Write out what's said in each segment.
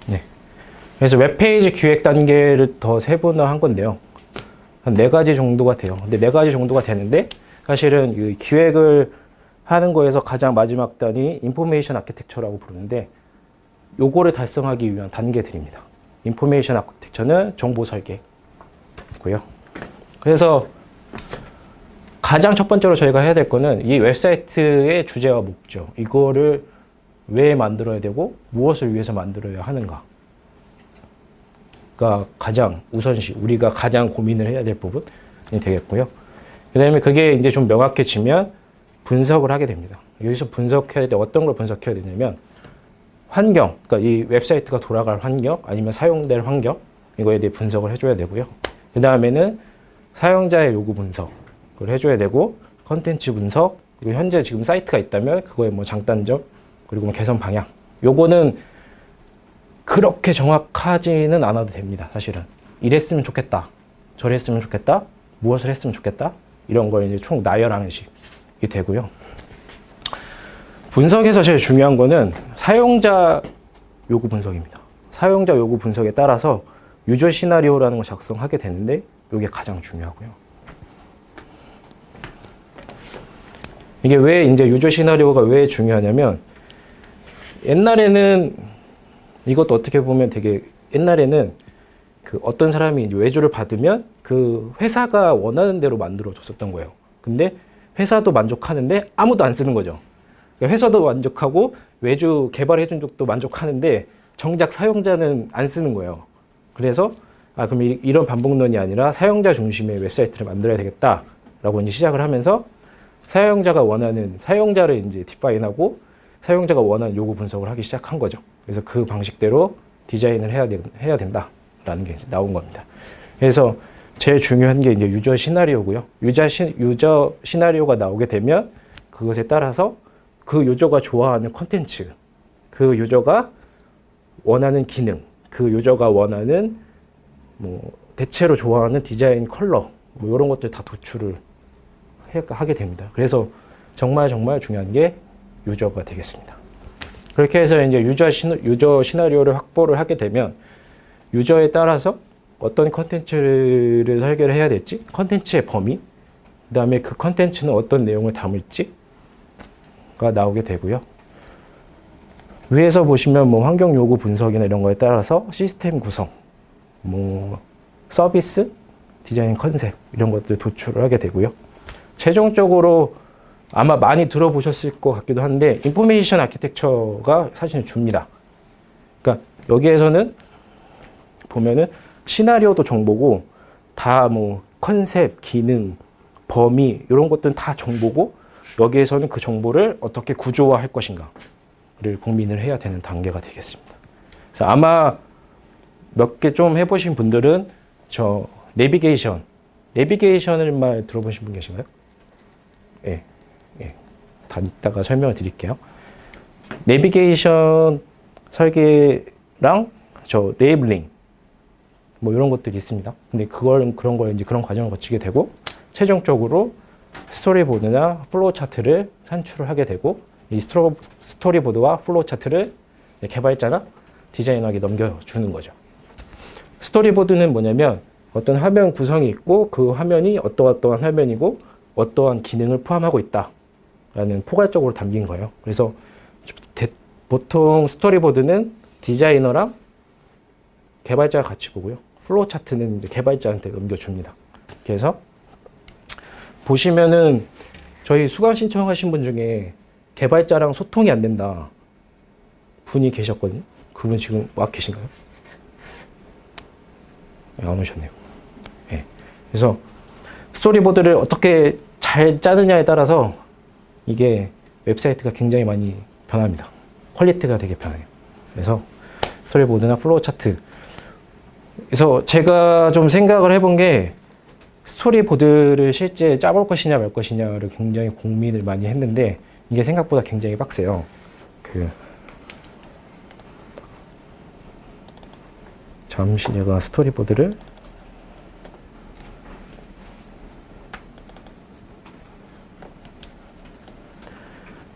네. 그래서 웹페이지 기획 단계를 더 세분화한 건데요. 한 4가지 정도가 돼요. 근데 4가지 정도가 되는데 사실은 이 기획을 하는 거에서 가장 마지막 단위 인포메이션 아키텍처라고 부르는데 요거를 달성하기 위한 단계들입니다. 인포메이션 아키텍처는 정보 설계고요. 그래서 가장 첫 번째로 저희가 해야 될 거는 이 웹사이트의 주제와 목적, 이거를 왜 만들어야 되고 무엇을 위해서 만들어야 하는가 가 가장 우선시 우리가 가장 고민을 해야 될 부분이 되겠고요. 그 다음에 그게 이제 좀 명확해지면 분석을 하게 됩니다. 여기서 분석해야 돼. 어떤 걸 분석해야 되냐면 환경, 그러니까 이 웹사이트가 돌아갈 환경 아니면 사용될 환경 이거에 대해 분석을 해줘야 되고요. 그 다음에는 사용자의 요구 분석을 해줘야 되고 컨텐츠 분석, 그리고 현재 지금 사이트가 있다면 그거의 뭐 장단점 그리고 뭐 개선 방향 요거는 그렇게 정확하지는 않아도 됩니다. 사실은 이랬으면 좋겠다, 저랬으면 좋겠다, 무엇을 했으면 좋겠다 이런 걸 이제 총 나열하는 식이 되고요. 분석에서 제일 중요한 거는 사용자 요구 분석입니다. 사용자 요구 분석에 따라서 유저 시나리오라는 걸 작성하게 되는데 이게 가장 중요하고요. 이게 왜 이제 유저 시나리오가 왜 중요하냐면 옛날에는 이것도 어떻게 보면 되게 옛날에는 그 어떤 사람이 이제 외주를 받으면 그 회사가 원하는 대로 만들어 줬었던 거예요. 근데 회사도 만족하는데 아무도 안 쓰는 거죠. 그러니까 회사도 만족하고 외주 개발해 준 쪽도 만족하는데 정작 사용자는 안 쓰는 거예요. 그래서 그럼 이런 반복론이 아니라 사용자 중심의 웹사이트를 만들어야 되겠다라고 이제 시작을 하면서 사용자가 원하는 사용자를 이제 디파인하고 사용자가 원하는 요구 분석을 하기 시작한 거죠. 그래서 그 방식대로 디자인을 해야 된다라는 게 나온 겁니다. 그래서 제일 중요한 게 이제 유저 시나리오고요. 유저 시나리오가 나오게 되면 그것에 따라서 그 유저가 좋아하는 콘텐츠, 그 유저가 원하는 기능, 그 유저가 원하는 뭐 대체로 좋아하는 디자인 컬러 뭐 이런 것들 다 도출을 하게 됩니다. 그래서 정말 중요한 게 유저가 되겠습니다. 그렇게 해서 이제 유저 시나리오를 확보를 하게 되면 유저에 따라서 어떤 컨텐츠를 설계를 해야 될지, 컨텐츠의 범위, 그 다음에 그 컨텐츠는 어떤 내용을 담을지가 나오게 되고요. 위에서 보시면 뭐 환경 요구 분석이나 이런 거에 따라서 시스템 구성, 뭐 서비스, 디자인 컨셉 이런 것들 도출을 하게 되고요. 최종적으로 아마 많이 들어보셨을 것 같기도 한데 인포메이션 아키텍처가 사실 줍니다. 그러니까 여기에서는 보면은 시나리오도 정보고 다 뭐 컨셉, 기능, 범위 이런 것들은 다 정보고 여기에서는 그 정보를 어떻게 구조화할 것인가를 고민을 해야 되는 단계가 되겠습니다. 그래서 아마 몇 개 좀 해보신 분들은 저 내비게이션을 말 들어보신 분 계신가요? 예. 다 이따가 설명을 드릴게요. 내비게이션 설계랑 저 레이블링 뭐 이런 것들이 있습니다. 근데 그런 걸 이제 그런 과정을 거치게 되고 최종적으로 스토리보드나 플로우 차트를 산출을 하게 되고 이 스토리보드와 플로우 차트를 개발자나 디자이너에게 넘겨주는 거죠. 스토리보드는 뭐냐면 어떤 화면 구성이 있고 그 화면이 어떠한 화면이고 어떠한 기능을 포함하고 있다라는 포괄적으로 담긴 거예요. 그래서 보통 스토리보드는 디자이너랑 개발자가 같이 보고요. 플로우 차트는 이제 개발자한테 넘겨줍니다. 그래서 보시면은 저희 수강 신청하신 분 중에 개발자랑 소통이 안 된다 분이 계셨거든요. 그분 지금 와 계신가요? 안 오셨네요. 네. 그래서 스토리보드를 어떻게 잘 짜느냐에 따라서 이게 웹사이트가 굉장히 많이 변합니다. 퀄리티가 되게 변해요. 그래서 스토리보드나 플로우 차트. 그래서 제가 좀 생각을 해본 게 스토리보드를 실제 짜볼 것이냐 말 것이냐를 굉장히 고민을 많이 했는데 이게 생각보다 굉장히 빡세요. 잠시 제가 스토리보드를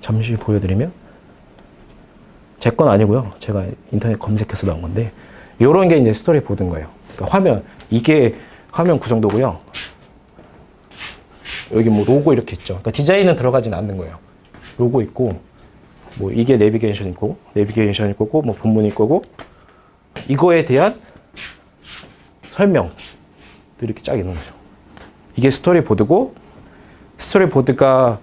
잠시 보여드리면 제 건 아니고요. 제가 인터넷 검색해서 나온 건데 이런 게 이제 스토리보드인 거예요. 그러니까 화면, 이게 화면 구성도고요. 여기 뭐 로고 이렇게 있죠. 그러니까 디자인은 들어가진 않는 거예요. 로고 있고 뭐 이게 내비게이션 있고 뭐 본문일 거고 이거에 대한 설명도 이렇게 쫙 있는 거죠. 이게 스토리보드고 스토리보드가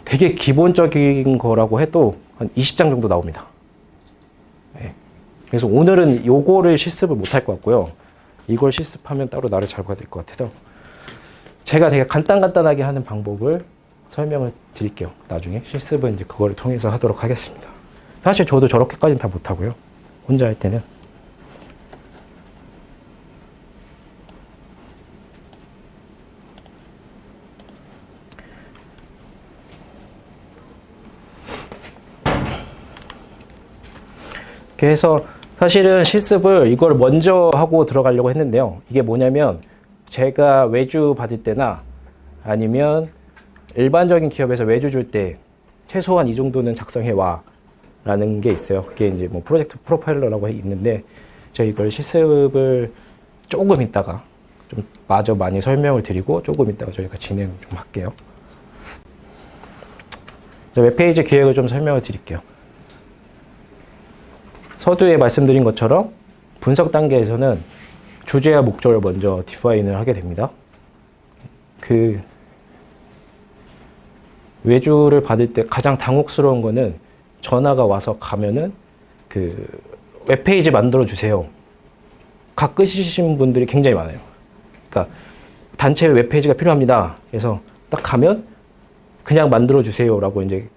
되게 기본적인 거라고 해도 한 20장 정도 나옵니다. 네. 그래서 오늘은 요거를 실습을 못 할 것 같고요. 이걸 실습하면 따로 나를 잘 봐야 될 것 같아서 제가 되게 간단하게 하는 방법을 설명을 드릴게요. 나중에 실습은 이제 그거를 통해서 하도록 하겠습니다. 사실 저도 저렇게까지는 다 못하고요. 혼자 할 때는. 그래서 사실은 실습을 이걸 먼저 하고 들어가려고 했는데요. 이게 뭐냐면 제가 외주 받을 때나 아니면 일반적인 기업에서 외주 줄 때 최소한 이 정도는 작성해 와 라는 게 있어요. 그게 이제 뭐 프로젝트 프로파일러라고 있는데 제가 이걸 실습을 조금 있다가 좀 마저 많이 설명을 드리고 조금 있다가 저희가 진행 좀 할게요. 웹페이지 기획을 좀 설명을 드릴게요. 서두에 말씀드린 것처럼 분석 단계에서는 주제와 목적을 먼저 디파인을 하게 됩니다. 그 외주를 받을 때 가장 당혹스러운 거는 전화가 와서 가면은 그 웹페이지 만들어 주세요. 각 끄시신 분들이 굉장히 많아요. 그러니까 단체 웹페이지가 필요합니다. 그래서 딱 가면 그냥 만들어 주세요라고 이제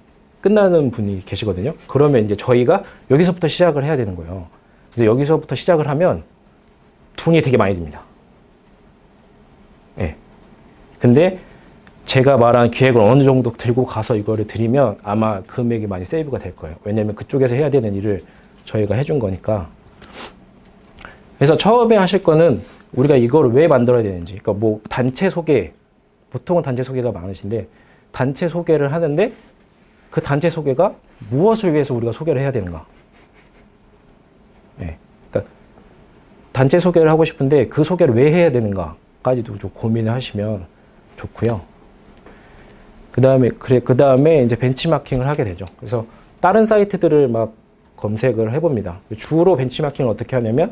끝나는 분이 계시거든요. 그러면 이제 저희가 여기서부터 시작을 해야 되는 거예요. 그래서 여기서부터 시작을 하면 돈이 되게 많이 듭니다. 예. 근데 제가 말한 기획을 어느 정도 들고 가서 이거를 드리면 아마 금액이 많이 세이브가 될 거예요. 왜냐면 그쪽에서 해야 되는 일을 저희가 해준 거니까. 그래서 처음에 하실 거는 우리가 이거를 왜 만들어야 되는지. 그러니까 뭐 단체 소개, 보통은 단체 소개가 많으신데 단체 소개를 하는데 그 단체 소개가 무엇을 위해서 우리가 소개를 해야 되는가. 네. 그러니까 단체 소개를 하고 싶은데 그 소개를 왜 해야 되는가까지도 좀 고민을 하시면 좋고요. 그 다음에 이제 벤치마킹을 하게 되죠. 그래서 다른 사이트들을 막 검색을 해봅니다. 주로 벤치마킹을 어떻게 하냐면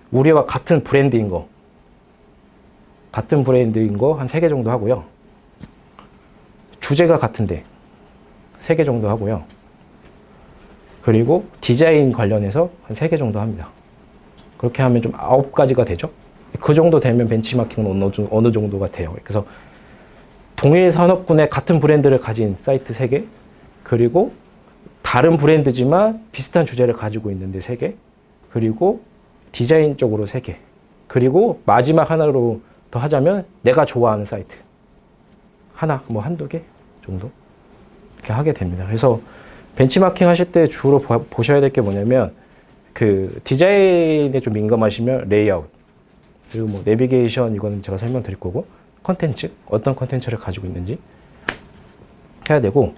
우리와 같은 브랜드인 거 한 3개 정도 하고요. 주제가 같은데 3개 정도 하고요. 그리고 디자인 관련해서 한 3개 정도 합니다. 그렇게 하면 좀 9가지가 되죠. 그 정도 되면 벤치마킹은 어느 정도가 돼요. 그래서 동일 산업군의 같은 브랜드를 가진 사이트 3개, 그리고 다른 브랜드지만 비슷한 주제를 가지고 있는데 3개, 그리고 디자인 쪽으로 3개, 그리고 마지막 하나로 더 하자면 내가 좋아하는 사이트 하나, 뭐 한두 개 정도 이렇게 하게 됩니다. 그래서 벤치마킹 하실 때 주로 보셔야 될 게 뭐냐면 그 디자인에 좀 민감하시면 레이아웃, 그리고 뭐 내비게이션, 이거는 제가 설명드릴 거고, 컨텐츠, 어떤 컨텐츠를 가지고 있는지 해야 되고,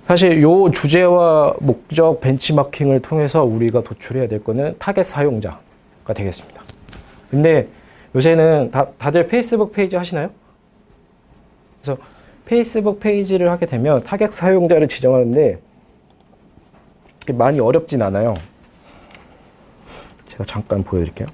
사실 요 주제와 목적 벤치마킹을 통해서 우리가 도출해야 될 거는 타겟 사용자가 되겠습니다. 근데 요새는 다들 페이스북 페이지 하시나요? 그래서 페이스북 페이지를 하게 되면 타겟 사용자를 지정하는데 많이 어렵진 않아요. 제가 잠깐 보여드릴게요.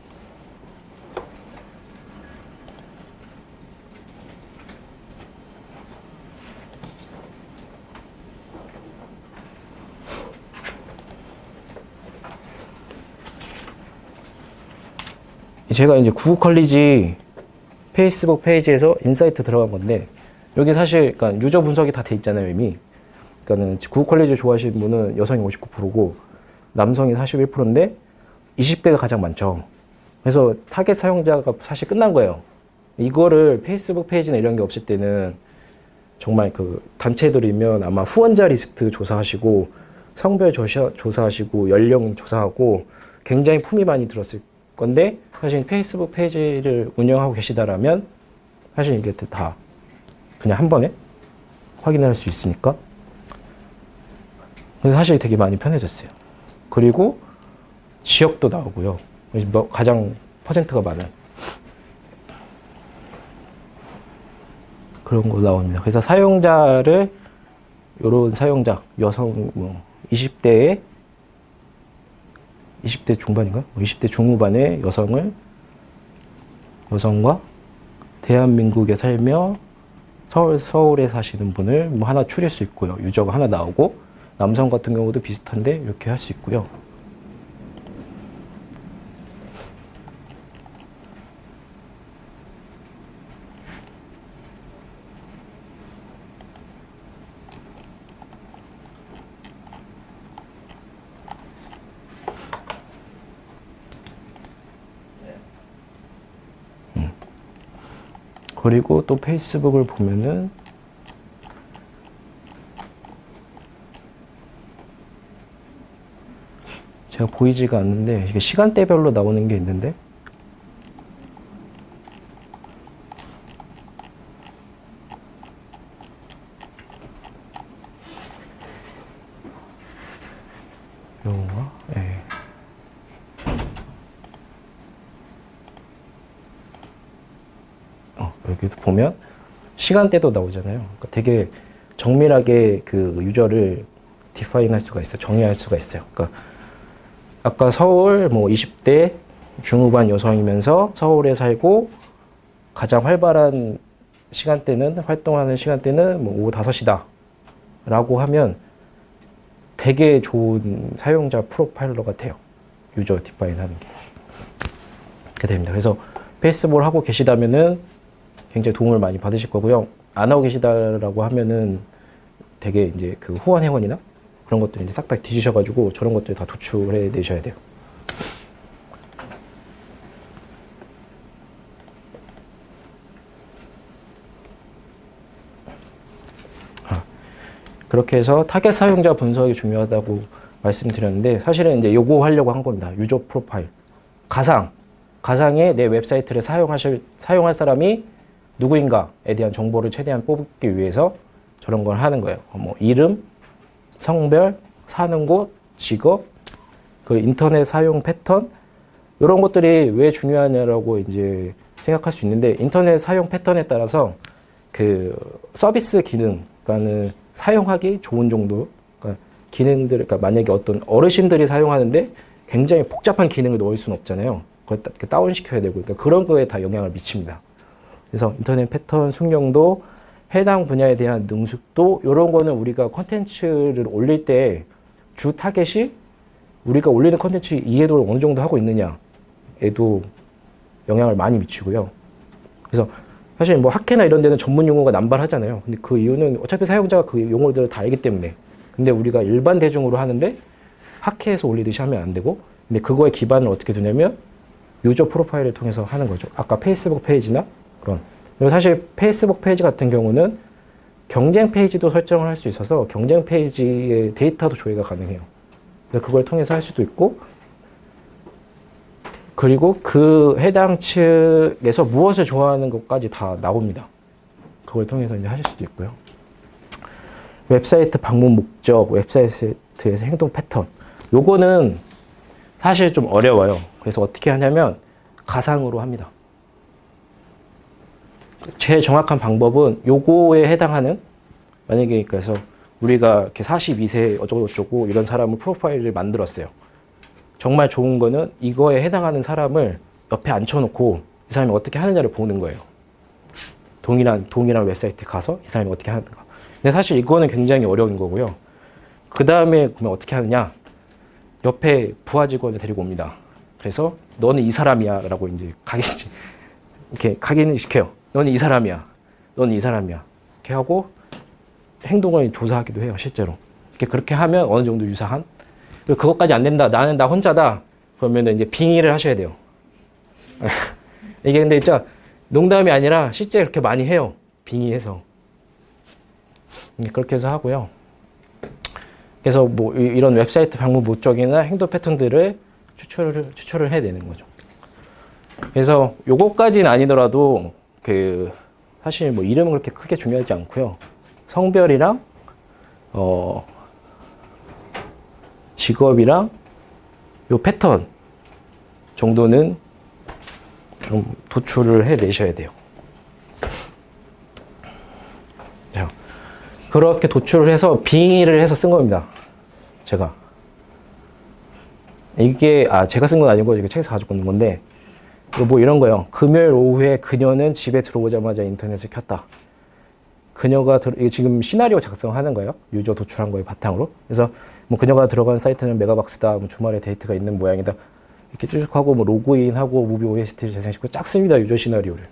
제가 이제 구글컬리지 페이스북 페이지에서 인사이트 들어간 건데, 여기 사실 그러니까 유저 분석이 다 돼 있잖아요, 이미. 그러니까는 구글컬리지 좋아하시는 분은 여성이 59%고 남성이 41%인데 20대가 가장 많죠. 그래서 타겟 사용자가 사실 끝난 거예요. 이거를 페이스북 페이지나 이런 게 없을 때는 정말 그 단체들이면 아마 후원자 리스트 조사하시고 성별 조사하시고 연령 조사하고 굉장히 품이 많이 들었을 건데, 사실 페이스북 페이지를 운영하고 계시다라면 사실 이게 다 그냥 한 번에 확인할 수 있으니까 그래서 사실 되게 많이 편해졌어요. 그리고 지역도 나오고요. 가장 퍼센트가 많은 그런 거 나옵니다. 그래서 사용자를 요런 사용자 여성 20대 중반인가? 20대 중후반의 여성과 대한민국에 살며 서울에 사시는 분을 뭐 하나 추릴 수 있고요. 유저가 하나 나오고 남성 같은 경우도 비슷한데 이렇게 할 수 있고요. 그리고 또 페이스북을 보면은 제가 보이지가 않는데 이게 시간대별로 나오는 게 있는데 요건가? 예. 여기도 보면 시간대도 나오잖아요. 그러니까 되게 정밀하게 그 유저를 디파인 할 수가 있어요. 정의할 수가 있어요. 그러니까 아까 서울 뭐 20대 중후반 여성이면서 서울에 살고 가장 활발한 시간대는 활동하는 시간대는 뭐 오후 5시다 라고 하면 되게 좋은 사용자 프로파일러 같아요. 유저 디파인 하는 게. 그렇게 됩니다. 그래서 페이스북을 하고 계시다면은 굉장히 도움을 많이 받으실 거고요. 안 하고 계시다라고 하면은 되게 이제 그 후원 회원이나 그런 것들 이제 싹 다 뒤지셔가지고 저런 것들 다 도출해 내셔야 돼요. 그렇게 해서 타겟 사용자 분석이 중요하다고 말씀드렸는데 사실은 이제 요거 하려고 한 겁니다. 유저 프로파일. 가상에 내 웹사이트를 사용할 사람이 누구인가에 대한 정보를 최대한 뽑기 위해서 저런 걸 하는 거예요. 뭐 이름, 성별, 사는 곳, 직업, 그 인터넷 사용 패턴 이런 것들이 왜 중요하냐라고 이제 생각할 수 있는데 인터넷 사용 패턴에 따라서 그 서비스 기능, 그러니까는 사용하기 좋은 정도, 그러니까 기능들, 그러니까 만약에 어떤 어르신들이 사용하는데 굉장히 복잡한 기능을 넣을 수는 없잖아요. 그걸 다운 시켜야 되고, 그러니까 그런 거에 다 영향을 미칩니다. 그래서 인터넷 패턴 숙련도, 해당 분야에 대한 능숙도, 이런 거는 우리가 컨텐츠를 올릴 때 주 타겟이 우리가 올리는 컨텐츠 이해도를 어느 정도 하고 있느냐에도 영향을 많이 미치고요. 그래서 사실 뭐 학회나 이런 데는 전문 용어가 남발하잖아요. 근데 그 이유는 어차피 사용자가 그 용어들을 다 알기 때문에. 근데 우리가 일반 대중으로 하는데 학회에서 올리듯이 하면 안 되고, 근데 그거의 기반을 어떻게 두냐면 유저 프로파일을 통해서 하는 거죠. 아까 페이스북 페이지나 그런. 그리고 사실 페이스북 페이지 같은 경우는 경쟁 페이지도 설정을 할 수 있어서 경쟁 페이지의 데이터도 조회가 가능해요. 그래서 그걸 통해서 할 수도 있고, 그리고 그 해당 측에서 무엇을 좋아하는 것까지 다 나옵니다. 그걸 통해서 이제 하실 수도 있고요. 웹사이트 방문 목적, 웹사이트에서 행동 패턴. 요거는 사실 좀 어려워요. 그래서 어떻게 하냐면 가상으로 합니다. 제일 정확한 방법은 요거에 해당하는, 만약에 그래서 우리가 이렇게 42세 어쩌고저쩌고 이런 사람을 프로파일을 만들었어요. 정말 좋은 거는 이거에 해당하는 사람을 옆에 앉혀놓고 이 사람이 어떻게 하느냐를 보는 거예요. 동일한 웹사이트에 가서 이 사람이 어떻게 하는가. 근데 사실 이거는 굉장히 어려운 거고요. 그 다음에 그러면 어떻게 하느냐. 옆에 부하 직원을 데리고 옵니다. 그래서 너는 이 사람이야 라고 이제 각인을 시켜요. 너는 이 사람이야. 너는 이 사람이야. 이렇게 하고 행동을 조사하기도 해요. 실제로. 그렇게 하면 어느 정도 유사한. 그것까지 안 된다. 나는 나 혼자다. 그러면 이제 빙의를 하셔야 돼요. 이게 근데 진짜 농담이 아니라 실제 그렇게 많이 해요. 빙의해서. 그렇게 해서 하고요. 그래서 뭐 이런 웹사이트 방문 목적이나 행동 패턴들을 추출을 해내는 거죠. 그래서 요거까지는 아니더라도 사실 뭐 이름은 그렇게 크게 중요하지 않고요. 성별이랑 직업이랑 요 패턴 정도는 좀 도출을 해내셔야 돼요. 그렇게 도출을 해서 빙의를 해서 쓴 겁니다. 제가. 이게, 제가 쓴 건 아니고, 이게 책에서 가지고 있는 건데, 뭐 이런 거요. 금요일 오후에 그녀는 집에 들어오자마자 인터넷을 켰다. 이게 지금 시나리오 작성하는 거예요. 유저 도출한 거에 바탕으로. 그래서 뭐 그녀가 들어간 사이트는 메가박스다. 뭐 주말에 데이트가 있는 모양이다. 이렇게 쭉 하고, 뭐 로그인하고, 무비 OST를 재생시키고 쫙 씁니다. 유저 시나리오를.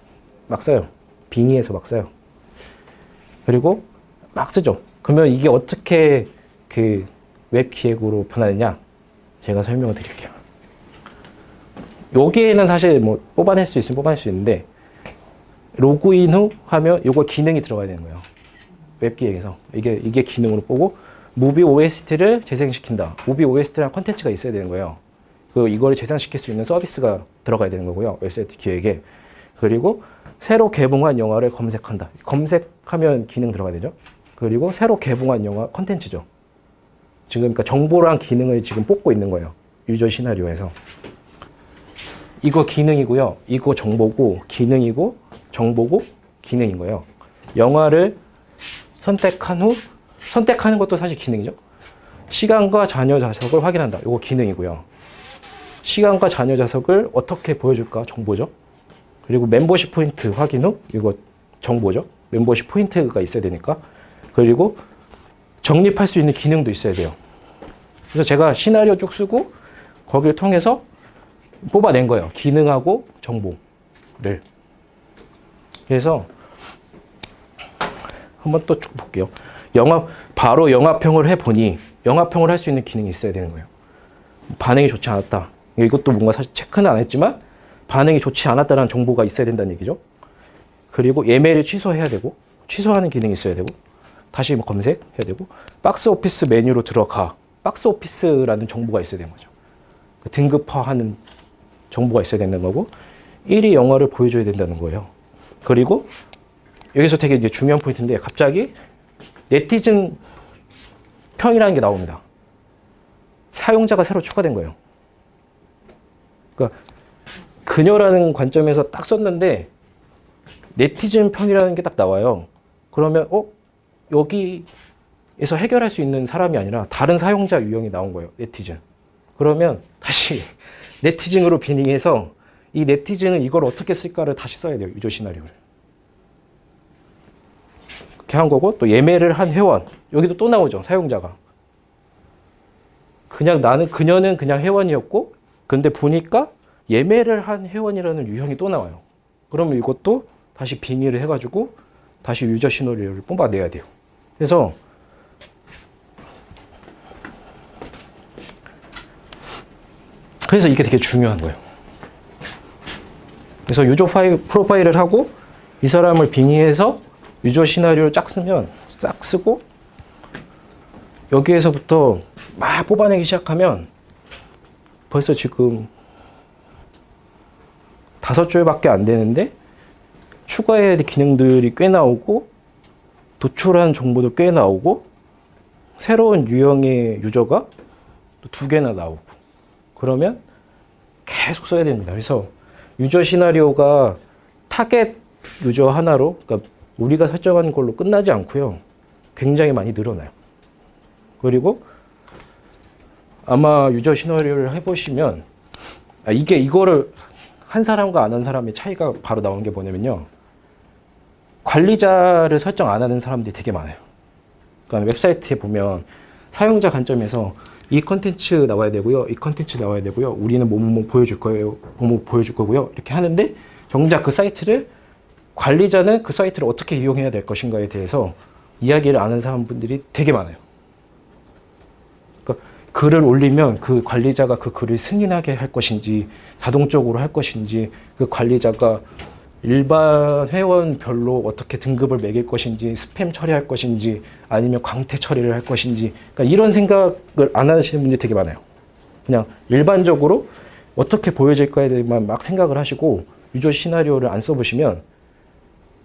막 써요. 빙의해서 막 써요. 그리고 막 쓰죠. 그러면 이게 어떻게 그 웹 기획으로 변하느냐? 제가 설명을 드릴게요. 여기에는 사실 뭐 뽑아낼 수 있으면 뽑아낼 수 있는데, 로그인 후 하면 요거 기능이 들어가야 되는 거예요. 웹 기획에서. 이게 기능으로 보고, 무비 OST를 재생시킨다. 무비 OST랑 컨텐츠가 있어야 되는 거예요. 이거를 재생시킬 수 있는 서비스가 들어가야 되는 거고요. 웹사이트 기획에. 그리고 새로 개봉한 영화를 검색한다. 검색하면 기능 들어가야 되죠. 그리고 새로 개봉한 영화 컨텐츠죠. 지금 그러니까 정보랑 기능을 지금 뽑고 있는 거예요. 유저 시나리오에서. 이거 기능이고요. 이거 정보고 기능이고 정보고 기능인 거예요. 영화를 선택한 후 선택하는 것도 사실 기능이죠. 시간과 잔여 좌석을 확인한다. 이거 기능이고요. 시간과 잔여 좌석을 어떻게 보여줄까? 정보죠. 그리고 멤버십 포인트 확인 후 이거 정보죠. 멤버십 포인트가 있어야 되니까. 그리고 정립할 수 있는 기능도 있어야 돼요. 그래서 제가 시나리오 쭉 쓰고 거기를 통해서 뽑아낸 거예요. 기능하고 정보를. 그래서 한번 또 쭉 볼게요. 바로 영화평을 해보니 영화평을 할 수 있는 기능이 있어야 되는 거예요. 반응이 좋지 않았다. 이것도 뭔가 사실 체크는 안 했지만 반응이 좋지 않았다는 정보가 있어야 된다는 얘기죠. 그리고 예매를 취소해야 되고 취소하는 기능이 있어야 되고 다시 뭐 검색해야 되고 박스 오피스 메뉴로 들어가 박스 오피스라는 정보가 있어야 되는 거죠. 등급화하는 정보가 있어야 된다는 거고 1위 영화를 보여줘야 된다는 거예요. 그리고 여기서 되게 이제 중요한 포인트인데 갑자기 네티즌 평이라는 게 나옵니다. 사용자가 새로 추가된 거예요. 그러니까 그녀라는 관점에서 딱 썼는데 네티즌 평이라는 게 딱 나와요. 그러면 여기에서 해결할 수 있는 사람이 아니라 다른 사용자 유형이 나온 거예요. 네티즌. 그러면 다시 네티즌으로 비닝해서 이 네티즌은 이걸 어떻게 쓸까를 다시 써야 돼요. 유저 시나리오를. 그렇게 한 거고 또 예매를 한 회원. 여기도 또 나오죠. 사용자가. 그녀는 그냥 회원이었고 근데 보니까 예매를 한 회원이라는 유형이 또 나와요. 그러면 이것도 다시 빙의를 해가지고 다시 유저 시나리오를 뽑아내야 돼요. 그래서 이게 되게 중요한 거예요. 그래서 유저 프로파일을 하고 이 사람을 빙의해서 유저 시나리오를 쫙 쓰고 여기에서부터 막 뽑아내기 시작하면 벌써 지금 5줄밖에 안 되는데 추가해야 될 기능들이 꽤 나오고 도출한 정보도 꽤 나오고 새로운 유형의 유저가 또 2개나 나오고 그러면 계속 써야 됩니다. 그래서 유저 시나리오가 타겟 유저 하나로 그러니까 우리가 설정한 걸로 끝나지 않고요. 굉장히 많이 늘어나요. 그리고 아마 유저 시나리오를 해보시면 이거를 한 사람과 안 한 사람의 차이가 바로 나오는 게 뭐냐면요. 관리자를 설정 안 하는 사람들이 되게 많아요. 그러니까 웹사이트에 보면 사용자 관점에서 이 컨텐츠 나와야 되고요. 이 컨텐츠 나와야 되고요. 우리는 뭐뭐 보여줄 거예요. 뭐뭐 보여줄 거고요. 이렇게 하는데 정작 그 사이트를 관리자는 그 사이트를 어떻게 이용해야 될 것인가에 대해서 이야기를 안 하는 사람분들이 되게 많아요. 그러니까 글을 올리면 그 관리자가 그 글을 승인하게 할 것인지 자동적으로 할 것인지 그 관리자가 일반 회원별로 어떻게 등급을 매길 것인지 스팸 처리할 것인지 아니면 광태 처리를 할 것인지 그러니까 이런 생각을 안 하시는 분들이 되게 많아요. 그냥 일반적으로 어떻게 보여질까에 대해서만 막 생각을 하시고 유저 시나리오를 안 써보시면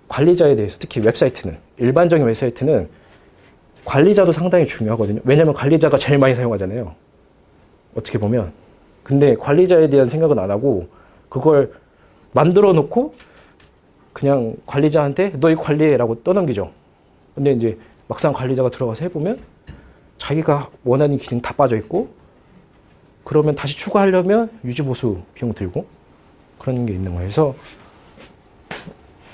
관리자에 대해서 특히 웹사이트는 일반적인 웹사이트는 관리자도 상당히 중요하거든요. 왜냐하면 관리자가 제일 많이 사용하잖아요. 어떻게 보면. 근데 관리자에 대한 생각은 안 하고 그걸 만들어 놓고 그냥 관리자한테 너 이거 관리해라고 떠넘기죠. 근데 이제 막상 관리자가 들어가서 해보면 자기가 원하는 기능 다 빠져 있고, 그러면 다시 추가하려면 유지보수 비용 들고 그런 게 있는 거예요. 그래서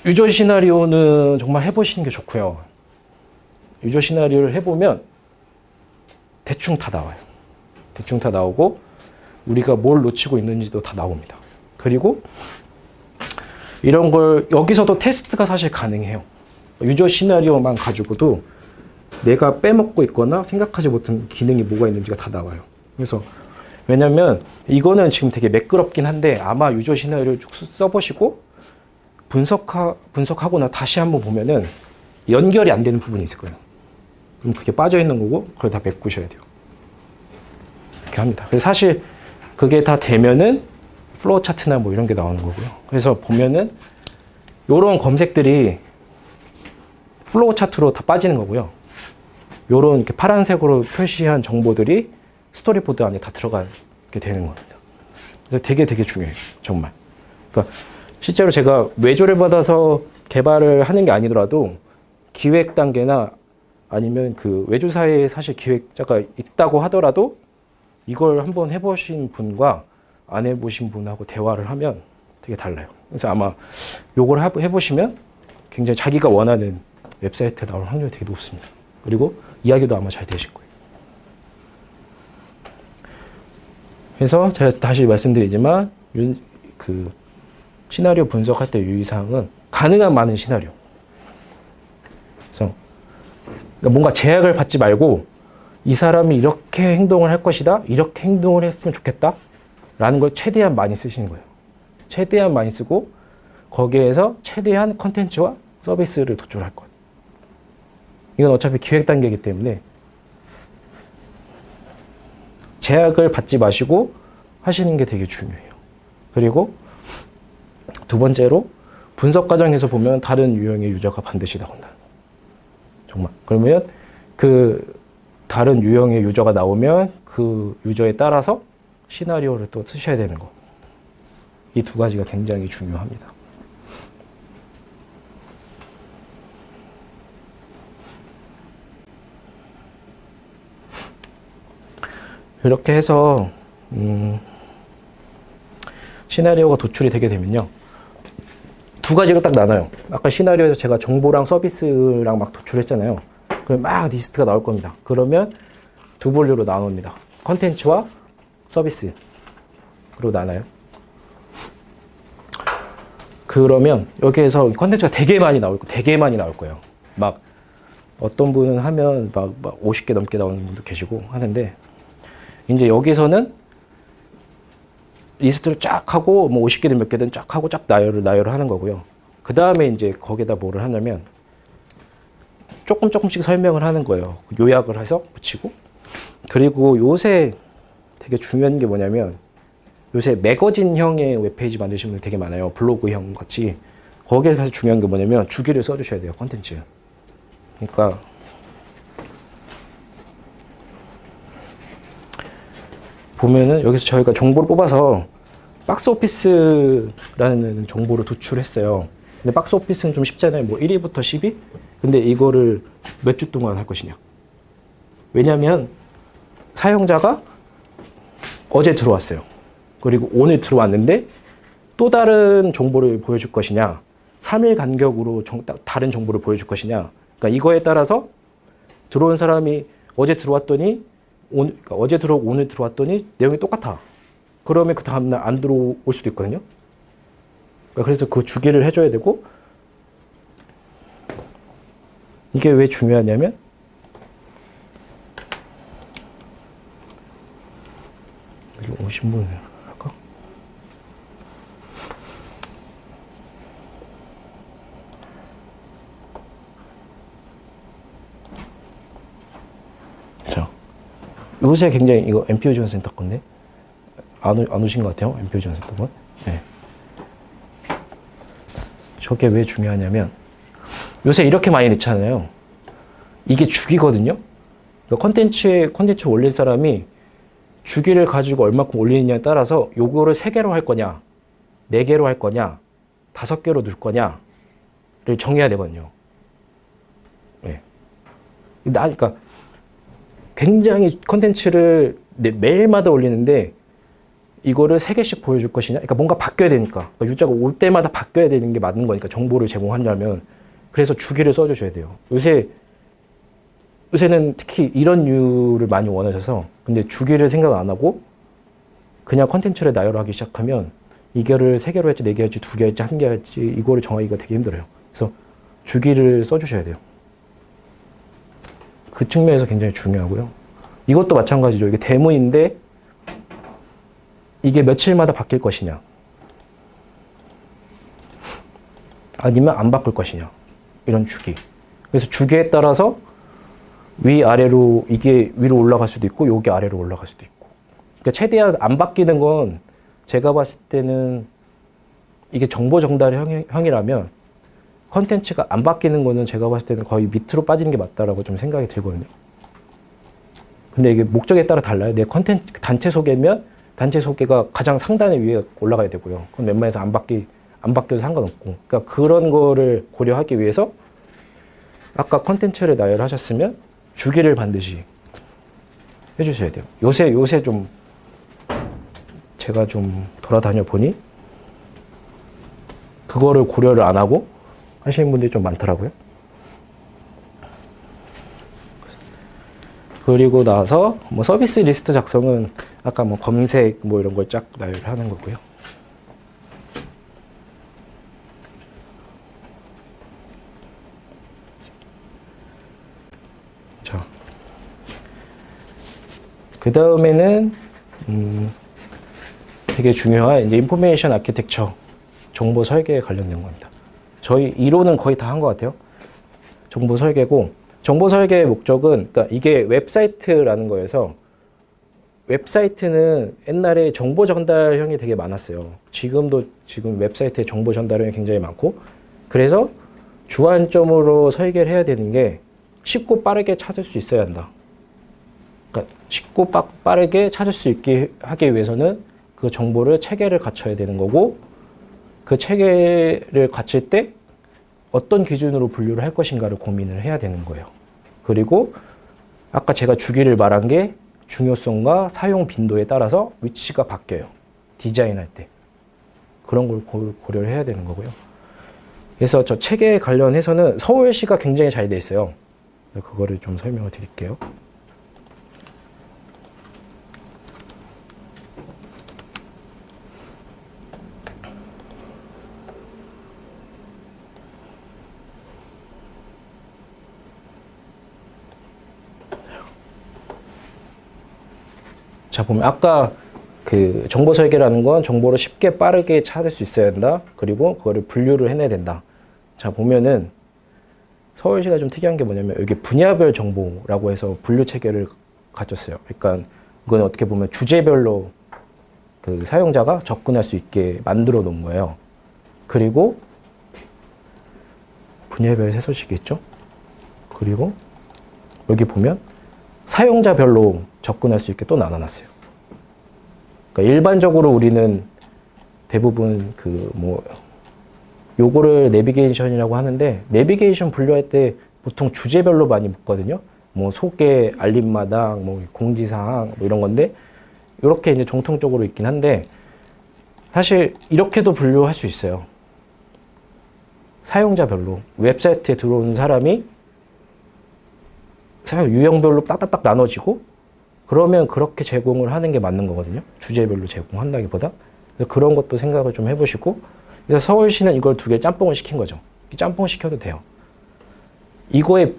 유저 시나리오는 정말 해보시는 게 좋고요. 유저 시나리오를 해보면 대충 다 나와요. 대충 다 나오고 우리가 뭘 놓치고 있는지도 다 나옵니다. 그리고 이런 걸 여기서도 테스트가 사실 가능해요. 유저 시나리오만 가지고도 내가 빼먹고 있거나 생각하지 못한 기능이 뭐가 있는지가 다 나와요. 그래서 왜냐면 이거는 지금 되게 매끄럽긴 한데 아마 유저 시나리오를 쭉 써보시고 분석하거나 다시 한번 보면은 연결이 안 되는 부분이 있을 거예요. 그럼 그게 빠져 있는 거고 그걸 다 메꾸셔야 돼요. 이렇게 합니다. 그래서 사실 그게 다 되면은 플로우 차트나 뭐 이런 게 나오는 거고요. 그래서 보면은 요런 검색들이 플로우 차트로 다 빠지는 거고요. 요런 이렇게 파란색으로 표시한 정보들이 스토리보드 안에 다 들어가게 되는 겁니다. 그래서 되게 중요해요. 정말. 그러니까 실제로 제가 외조를 받아서 개발을 하는 게 아니더라도 기획 단계나 아니면 그 외주사에 사실 기획자가 있다고 하더라도 이걸 한번 해보신 분과 안 해보신 분하고 대화를 하면 되게 달라요. 그래서 아마 요걸 해보시면 굉장히 자기가 원하는 웹사이트에 나올 확률이 되게 높습니다. 그리고 이야기도 아마 잘 되실 거예요. 그래서 제가 다시 말씀드리지만 그 시나리오 분석할 때 유의사항은 가능한 많은 시나리오. 그래서 뭔가 제약을 받지 말고 이 사람이 이렇게 행동을 할 것이다, 이렇게 행동을 했으면 좋겠다 라는 걸 최대한 많이 쓰시는 거예요. 최대한 많이 쓰고 거기에서 최대한 컨텐츠와 서비스를 도출할 것. 이건 어차피 기획 단계이기 때문에 제약을 받지 마시고 하시는 게 되게 중요해요. 그리고 두 번째로 분석 과정에서 보면 다른 유형의 유저가 반드시 나온다. 정말. 그러면 그 다른 유형의 유저가 나오면 그 유저에 따라서 시나리오를 또 쓰셔야 되는 거. 이 두 가지가 굉장히 중요합니다. 이렇게 해서 시나리오가 도출이 되게 되면요. 두 가지로 딱 나눠요. 아까 시나리오에서 제가 정보랑 서비스랑 막 도출했잖아요. 그럼 막 리스트가 나올 겁니다. 그러면 두 분류로 나눕니다. 컨텐츠와 서비스로 나눠요. 그러면 여기에서 컨텐츠가 되게 많이 나올 거예요. 막 어떤 분은 하면 막 50개 넘게 나오는 분도 계시고 하는데, 이제 여기서는 리스트를 쫙 하고 뭐 50개든 몇 개든 쫙 하고 쫙 나열을 하는 거고요. 그 다음에 이제 거기다 뭐를 하냐면 조금씩 설명을 하는 거예요. 요약을 해서 붙이고. 그리고 요새 되게 중요한 게 뭐냐면 요새 매거진형의 웹페이지 만드시는 분들 되게 많아요. 블로그형 같이. 거기에 가서 중요한 게 뭐냐면 주기를 써주셔야 돼요. 컨텐츠. 그러니까 보면은 여기서 저희가 정보를 뽑아서 박스오피스라는 정보를 도출했어요. 근데 박스오피스는 좀 쉽잖아요. 뭐 1위부터 10위? 근데 이거를 몇 주 동안 할 것이냐. 왜냐면 사용자가 어제 들어왔어요. 그리고 오늘 들어왔는데 또 다른 정보를 보여줄 것이냐, 3일 간격으로 다른 정보를 보여줄 것이냐. 그러니까 이거에 따라서 들어온 사람이 어제 들어왔더니 그러니까 어제 들어오고 오늘 들어왔더니 내용이 똑같아. 그러면 그 다음날 안 들어올 수도 있거든요. 그래서 그 주기를 해줘야 되고, 이게 왜 중요하냐면 여기 오신 분을 할까? 자, 요새 굉장히 이거 MPO 지원센터 건데 안 오신 것 같아요. MPO 지원센터 건. 네. 저게 왜 중요하냐면 요새 이렇게 많이 넣잖아요. 이게 주기거든요. 그러니까 콘텐츠 올릴 사람이 주기를 가지고 얼마큼 올리느냐에 따라서 요거를 3개로 할 거냐, 4개로 할 거냐, 5개로 넣을 거냐를 정해야 되거든요. 네. 그러니까 굉장히 컨텐츠를 매일마다 올리는데 이거를 3개씩 보여줄 것이냐? 그러니까 뭔가 바뀌어야 되니까. 그러니까 유저가 올 때마다 바뀌어야 되는 게 맞는 거니까 정보를 제공하려면. 그래서 주기를 써주셔야 돼요. 요새는 특히 이런 류를 많이 원하셔서 근데 주기를 생각 안 하고 그냥 컨텐츠를 나열하기 시작하면 이거를 3개로 할지 4개 할지 2개 할지 1개 할지 이거를 정하기가 되게 힘들어요. 그래서 주기를 써주셔야 돼요. 그 측면에서 굉장히 중요하고요. 이것도 마찬가지죠. 이게 대문인데 이게 며칠마다 바뀔 것이냐 아니면 안 바꿀 것이냐 이런 주기. 그래서 주기에 따라서 위아래로 이게 위로 올라갈 수도 있고 여기 아래로 올라갈 수도 있고. 그러니까 최대한 안 바뀌는 건 제가 봤을 때는 이게 정보 전달 형이라면 컨텐츠가 안 바뀌는 거는 제가 봤을 때는 거의 밑으로 빠지는 게 맞다라고 좀 생각이 들거든요. 근데 이게 목적에 따라 달라요. 내 컨텐츠 단체 소개면 단체 소개가 가장 상단에 위에 올라가야 되고요. 그건 웬만해서 안 바뀌어도 상관없고. 그러니까 그런 거를 고려하기 위해서 아까 컨텐츠를 나열하셨으면 주기를 반드시 해주셔야 돼요. 요새 좀 제가 좀 돌아다녀 보니 그거를 고려를 안 하고 하시는 분들이 좀 많더라고요. 그리고 나서 뭐 서비스 리스트 작성은 아까 뭐 검색 뭐 이런 걸 쫙 나열하는 거고요. 자, 그 다음에는 되게 중요한 이제 인포메이션 아키텍처 정보 설계에 관련된 겁니다. 저희 이론은 거의 다 한 것 같아요. 정보 설계고 정보 설계의 목적은 그러니까 이게 웹사이트라는 거여서 웹사이트는 옛날에 정보 전달형이 되게 많았어요. 지금 웹사이트에 정보 전달형이 굉장히 많고 그래서 주안점으로 설계를 해야 되는 게 쉽고 빠르게 찾을 수 있어야 한다. 그러니까 쉽고 빠르게 찾을 수 있게 하기 위해서는 그 정보를 체계를 갖춰야 되는 거고 그 체계를 갖출 때 어떤 기준으로 분류를 할 것인가를 고민을 해야 되는 거예요. 그리고 아까 제가 주기를 말한 게 중요성과 사용 빈도에 따라서 위치가 바뀌어요. 디자인할 때. 그런 걸 고려를 해야 되는 거고요. 그래서 저 체계에 관련해서는 서울시가 굉장히 잘 돼 있어요. 그거를 좀 설명을 드릴게요. 자, 보면 아까 그 정보 설계라는 건 정보를 쉽게 빠르게 찾을 수 있어야 된다. 그리고 그거를 분류를 해내야 된다. 자, 보면은 서울시가 좀 특이한 게 뭐냐면 여기 분야별 정보라고 해서 분류 체계를 가졌어요. 그러니까 이건 어떻게 보면 주제별로 그 사용자가 접근할 수 있게 만들어 놓은 거예요. 그리고 분야별 해소식이 있죠. 그리고 여기 보면 사용자별로 접근할 수 있게 또 나눠놨어요. 그러니까 일반적으로 우리는 대부분 요거를 내비게이션이라고 하는데 내비게이션 분류할 때 보통 주제별로 많이 묻거든요. 뭐 소개, 알림마당, 뭐 공지사항 뭐 이런 건데 이렇게 이제 정통적으로 있긴 한데 사실 이렇게도 분류할 수 있어요. 사용자별로 웹사이트에 들어오는 사람이 사용 유형별로 딱딱딱 나눠지고 그러면 그렇게 제공을 하는 게 맞는 거거든요. 주제별로 제공한다기보다. 그래서 그런 것도 생각을 좀 해보시고 그래서 서울시는 이걸 2개 짬뽕을 시킨 거죠. 짬뽕 시켜도 돼요. 이거에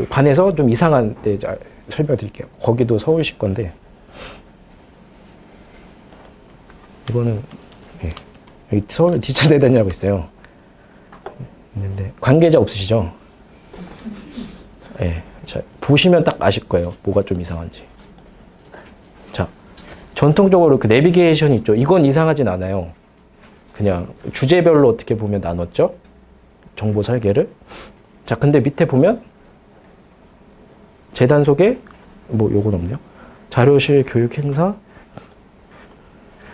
반해서 좀 이상한 데 설명드릴게요. 거기도 서울시 건데 이거는 여기 서울 디지털대단이라고 있어요. 있는데 관계자 없으시죠? 네, 자, 보시면 딱 아실 거예요. 뭐가 좀 이상한지. 자, 전통적으로 그 내비게이션 있죠. 이건 이상하진 않아요. 그냥 주제별로 어떻게 보면 나눴죠. 정보 설계를. 자, 근데 밑에 보면 재단 소개, 뭐 요건 없네요. 자료실 교육 행사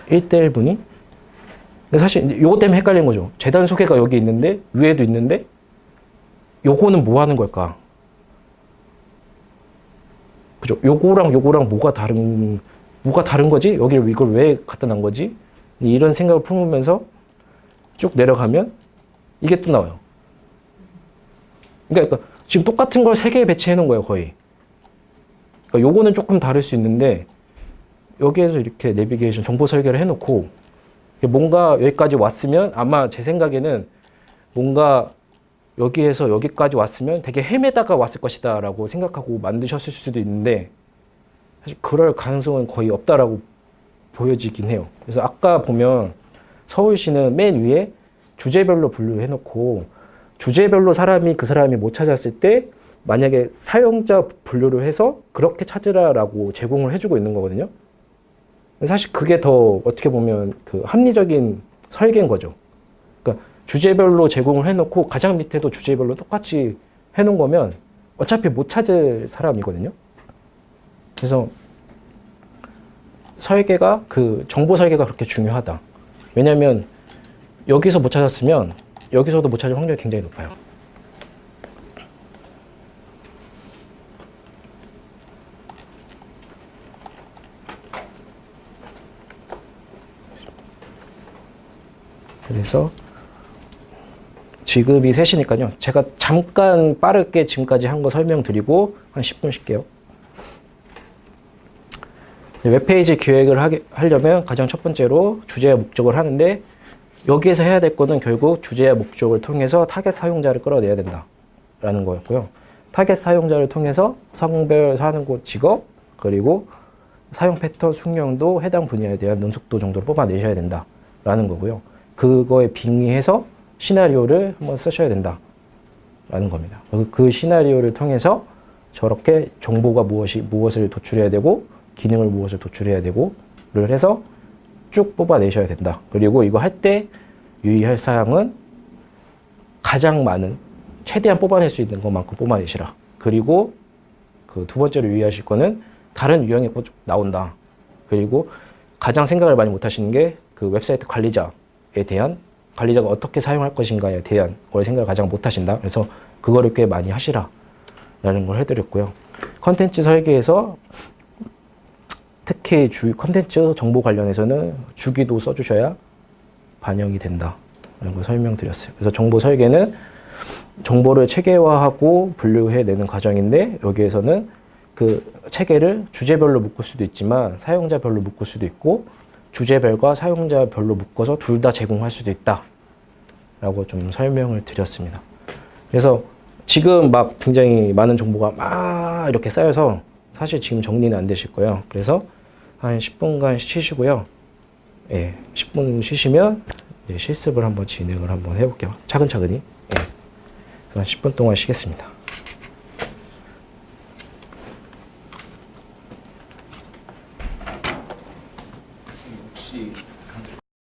1대1 문의. 근데 사실 요거 때문에 헷갈린 거죠. 재단 소개가 여기 있는데 위에도 있는데 요거는 뭐 하는 걸까? 그죠? 요거랑 뭐가 다른 거지? 여기를 이걸 왜 갖다 놓은 거지? 이런 생각을 품으면서 쭉 내려가면 이게 또 나와요. 그러니까 지금 똑같은 걸 3개 배치해 놓은 거예요, 거의. 그러니까 요거는 조금 다를 수 있는데 여기에서 이렇게 내비게이션 정보 설계를 해놓고 뭔가 여기까지 왔으면 아마 제 생각에는 뭔가 여기에서 여기까지 왔으면 되게 헤매다가 왔을 것이다 라고 생각하고 만드셨을 수도 있는데 사실 그럴 가능성은 거의 없다라고 보여지긴 해요. 그래서 아까 보면 서울시는 맨 위에 주제별로 분류를 해놓고 주제별로 그 사람이 못 찾았을 때 만약에 사용자 분류를 해서 그렇게 찾으라라고 제공을 해주고 있는 거거든요. 사실 그게 더 어떻게 보면 그 합리적인 설계인 거죠. 그러니까 주제별로 제공을 해놓고 가장 밑에도 주제별로 똑같이 해놓은 거면 어차피 못 찾을 사람이거든요. 그래서 설계가 그 정보 설계가 그렇게 중요하다. 왜냐하면 여기서 못 찾았으면 여기서도 못 찾을 확률이 굉장히 높아요. 그래서 지금이 3시니까요. 제가 잠깐 빠르게 지금까지 한 거 설명드리고 한 10분 쉴게요. 웹페이지 기획을 하려면 가장 첫 번째로 주제와 목적을 하는데 여기에서 해야 될 거는 결국 주제와 목적을 통해서 타겟 사용자를 끌어내야 된다라는 거였고요. 타겟 사용자를 통해서 성별, 사는 곳, 직업, 그리고 사용 패턴, 숙련도, 해당 분야에 대한 능숙도 정도를 뽑아내셔야 된다라는 거고요. 그거에 빙의해서 시나리오를 한번 쓰셔야 된다라는 겁니다. 그 시나리오를 통해서 저렇게 정보가 무엇을 도출해야 되고 기능을 무엇을 도출해야 되고를 해서 쭉 뽑아내셔야 된다. 그리고 이거 할 때 유의할 사항은 가장 많은 최대한 뽑아낼 수 있는 것만큼 뽑아내시라. 그리고 그 두 번째로 유의하실 거는 다른 유형이 나온다. 그리고 가장 생각을 많이 못 하시는 게 그 웹사이트 관리자에 대한 관리자가 어떻게 사용할 것인가에 대한 걸 생각을 가장 못 하신다. 그래서 그거를 꽤 많이 하시라 라는 걸 해드렸고요. 컨텐츠 설계에서 특히 컨텐츠 정보 관련해서는 주기도 써주셔야 반영이 된다 라는 걸 설명드렸어요. 그래서 정보 설계는 정보를 체계화하고 분류해내는 과정인데 여기에서는 그 체계를 주제별로 묶을 수도 있지만 사용자별로 묶을 수도 있고 주제별과 사용자별로 묶어서 둘 다 제공할 수도 있다 라고 좀 설명을 드렸습니다. 그래서 지금 막 굉장히 많은 정보가 막 이렇게 쌓여서 사실 지금 정리는 안 되실 거예요. 그래서 한 10분간 쉬시고요. 예, 10분 쉬시면 실습을 한번 진행을 한번 해볼게요. 차근차근히. 예, 한 10분 동안 쉬겠습니다.